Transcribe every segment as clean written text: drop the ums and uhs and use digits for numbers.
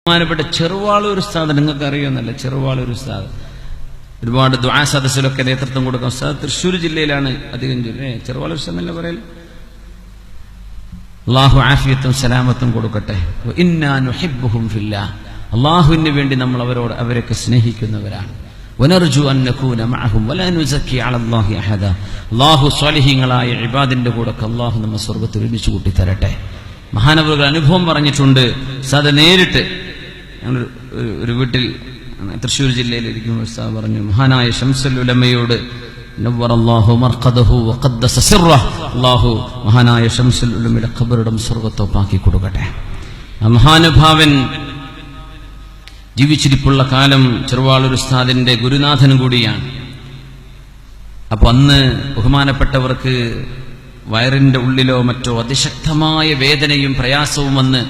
ബഹുമാനപ്പെട്ട ചെറുവാളൂർ ഉസ്താദ് നിങ്ങൾക്ക് അറിയുമെന്നല്ല, ചെറുവാളൂർ ഉസ്താദ് ഒരുപാട് ദുആ സദസ്സിലൊക്കെ നേതൃത്വം കൊടുക്കും. ഉസ്താദ് തൃശ്ശൂർ ജില്ലയിലാണ് അധികം ചെറുവാളൂർ ഉസ്താദ് എന്നല്ല പറയൽ. അല്ലാഹു ആഫിയത്തും സലാമത്തും കൊടുക്കട്ടെ. ഇന്നാ നുഹിബ്ബുഹും ഫില്ലാഹ്, അല്ലാഹുവിന് വേണ്ടി നമ്മൾ അവരൊക്കെ സ്നേഹിക്കുന്നവരാണ്. വനർജു അൻ നകൂന മഅഹും വലാ നുസക്കി അലല്ലാഹി അഹദ, അല്ലാഹു സ്വാലിഹീങ്ങളായ ഇബാദിന്റെ കൂടെ അല്ലാഹു നമ്മെ സ്വർഗ്ഗത്തിൽ ഒരുമിച്ച് കൂട്ടി തരട്ടെ. മഹാനവറുകൾ അനുഭവം പറഞ്ഞിട്ടുണ്ട്. ഉസ്താദ് നേരിട്ട് ഞങ്ങൾ ഒരു വീട്ടിൽ തൃശ്ശൂർ ജില്ലയിൽ ഇരിക്കുമ്പോൾ ഉസ്താദ് പറഞ്ഞു, മഹാനായ ശംസുൽ ഉലമയോട് നവ്വറല്ലാഹു മർഖദഹു വഖദ്ദസ സിർറഹു, അല്ലാഹു മഹാനായ ശംസുൽ ഉലമയുടെ ഖബറിടം സ്വർഗ്ഗത്തോപ്പാക്കി കൊടുക്കട്ടെ. ആ മഹാനുഭാവൻ ജീവിച്ചിരിപ്പുള്ള കാലം ചെറുവാളൂർ ഉസ്താദിന്റെ ഗുരുനാഥൻ കൂടിയാണ്. അപ്പൊ അന്ന് ബഹുമാനപ്പെട്ടവർക്ക് വയറിന്റെ ഉള്ളിലോ മറ്റോ അതിശക്തമായ വേദനയും പ്രയാസവും വന്ന്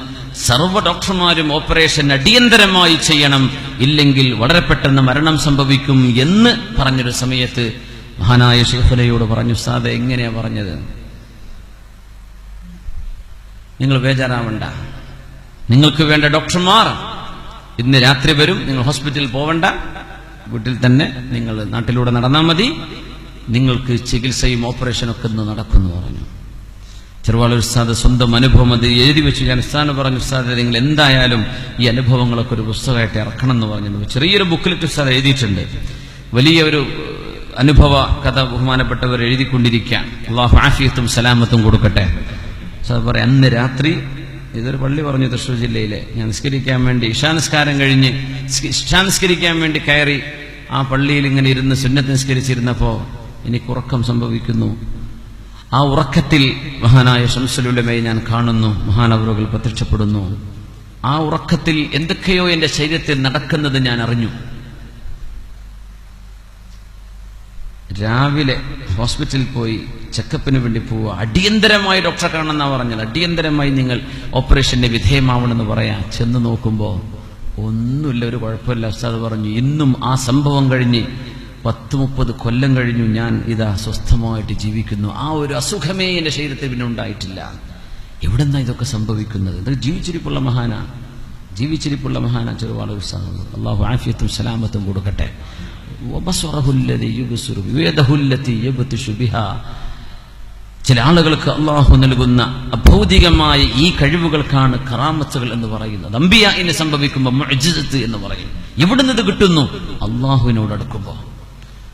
സർവ്വ ഡോക്ടർമാരും ഓപ്പറേഷൻ അടിയന്തരമായി ചെയ്യണം, ഇല്ലെങ്കിൽ വളരെ പെട്ടെന്ന് മരണം സംഭവിക്കും എന്ന് പറഞ്ഞൊരു സമയത്ത് മഹാനായ ശൈഖുനയോട് പറഞ്ഞു, ഉസ്താദേ എങ്ങനെയാ പറഞ്ഞത്? നിങ്ങൾ ബേജാറാവണ്ട, നിങ്ങൾക്ക് വേണ്ട ഡോക്ടർമാർ ഇന്ന് രാത്രി വരും, നിങ്ങൾ ഹോസ്പിറ്റലിൽ പോവണ്ട, വീട്ടിൽ തന്നെ നിങ്ങൾ നാട്ടിലൂടെ നടന്നാൽ മതി, നിങ്ങൾക്ക് ചികിത്സയും ഓപ്പറേഷനൊക്കെ ഇന്ന് നടക്കുന്നു പറഞ്ഞു. ചെറുവാളൂർ ഉസ്താദ് സ്വന്തം അനുഭവം അത് എഴുതി വെച്ചു. ഞാൻ ഉസ്താദിന് പറഞ്ഞു, ഉസ്താദ് നിങ്ങൾ എന്തായാലും ഈ അനുഭവങ്ങളൊക്കെ ഒരു പുസ്തകമായിട്ട് ഇറക്കണം എന്ന് പറഞ്ഞു. ചെറിയൊരു ബുക്കിലിട്ട് ഉസ്താദ് എഴുതിയിട്ടുണ്ട്. വലിയ ഒരു അനുഭവ കഥ ബഹുമാനപ്പെട്ടവർ എഴുതിക്കൊണ്ടിരിക്കാൻ. അല്ലാഹു ആഫിയത്തും സലാമത്തും കൊടുക്കട്ടെ. ഉസ്താദ് പറയാം, അന്ന് രാത്രി ഇതൊരു പള്ളി പറഞ്ഞു തൃശ്ശൂർ ജില്ലയിലെ, ഞാൻ നിസ്കരിക്കാൻ വേണ്ടി ഇശാനിസ്കരിക്കാൻ വേണ്ടി കയറി ആ പള്ളിയിൽ ഇങ്ങനെ ഇരുന്ന് സുന്നത്ത് നിസ്കരിച്ചിരുന്നപ്പോ എനിക്ക് ഉറക്കം സംഭവിക്കുന്നു. ആ ഉറക്കത്തിൽ മഹാനായ ശംസുൽ ഉലമയെ ഞാൻ കാണുന്നു, മഹാനവറുകൾ പ്രത്യക്ഷപ്പെടുന്നു. ആ ഉറക്കത്തിൽ എന്തൊക്കെയോ എന്റെ ശരീരത്തിൽ നടക്കുന്നത് ഞാൻ അറിഞ്ഞു. രാവിലെ ഹോസ്പിറ്റലിൽ പോയി ചെക്കപ്പിന് വേണ്ടി പോവുക, അടിയന്തരമായി ഡോക്ടറെ കാണണമെന്നാ പറഞ്ഞത്, അടിയന്തരമായി നിങ്ങൾ ഓപ്പറേഷന് വിധേയമാവണമെന്ന് പറയാ. ചെന്ന് നോക്കുമ്പോ ഒന്നുമില്ല, ഒരു കുഴപ്പമില്ല. ഉസ്താദ് പറഞ്ഞു, ഇന്നും ആ സംഭവം കഴിഞ്ഞ് 10-30 കൊല്ലം കഴിഞ്ഞു, ഞാൻ ഇതാ സ്വസ്ഥമായിട്ട് ജീവിക്കുന്നു. ആ ഒരു അസുഖമേ എന്റെ ശരീരത്തിൽ പിന്നെ ഉണ്ടായിട്ടില്ല. എവിടെന്നാ ഇതൊക്കെ സംഭവിക്കുന്നത്? ഇതൊക്കെ ജീവിച്ചിരിപ്പുള്ള മഹാനാ ചെറുവാളൂർ ഉസ്താദ്. അല്ലാഹു ആഫിയത്തും സലാമത്തും കൊടുക്കട്ടെ. ചില ആളുകൾക്ക് അള്ളാഹു നൽകുന്ന അഭൗതികമായ ഈ കഴിവുകൾക്കാണ് കറാമത്തുകൾ എന്ന് പറയുന്നത്. അംബിയാഇന് സംഭവിക്കുമ്പോൾ മുഅ്ജിസത്ത് എന്ന് പറയും. എവിടുന്ന് ഇത് കിട്ടുന്നു? അള്ളാഹുവിനോട് അടുക്കുമ്പോൾ.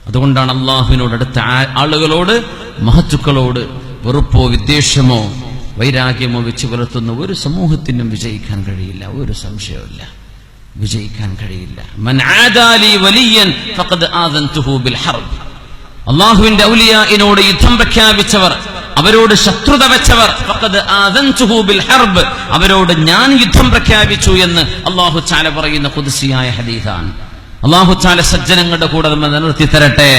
അതുകൊണ്ടാണ് അള്ളാഹുവിനോട് അടുത്ത ആളുകളോട്, മഹത്തുക്കളോട് വെറുപ്പോ വിദ്വേഷമോ വൈരാഗ്യമോ വെച്ച് പുലർത്തുന്ന ഒരു സമൂഹത്തിനും വിജയിക്കാൻ കഴിയില്ല. ഒരു സംശയമില്ല, വിജയിക്കാൻ കഴിയില്ല. മൻ ആദാലി വലിയൻ ഫഖദ് ആദൻതുഹു ബിൽ ഹർബ്, അല്ലാഹുവിന്റെ ഔലിയാഇനോട് യുദ്ധം പ്രഖ്യാപിച്ചവർ, അവരോട് ശത്രുത വെച്ചവർ, ഫഖദ് ആദൻതുഹു ബിൽ ഹർബ്, അവരോട് ഞാൻ യുദ്ധം പ്രഖ്യാപിച്ചു എന്ന് അല്ലാഹു തആല പറയുന്ന ഖുദ്സിയായ ഹദീസാണ്. അല്ലാഹു തആല സജ്ജനങ്ങളുടെ കൂടെ നമ്മെ നിലനിർത്തി തരട്ടെ.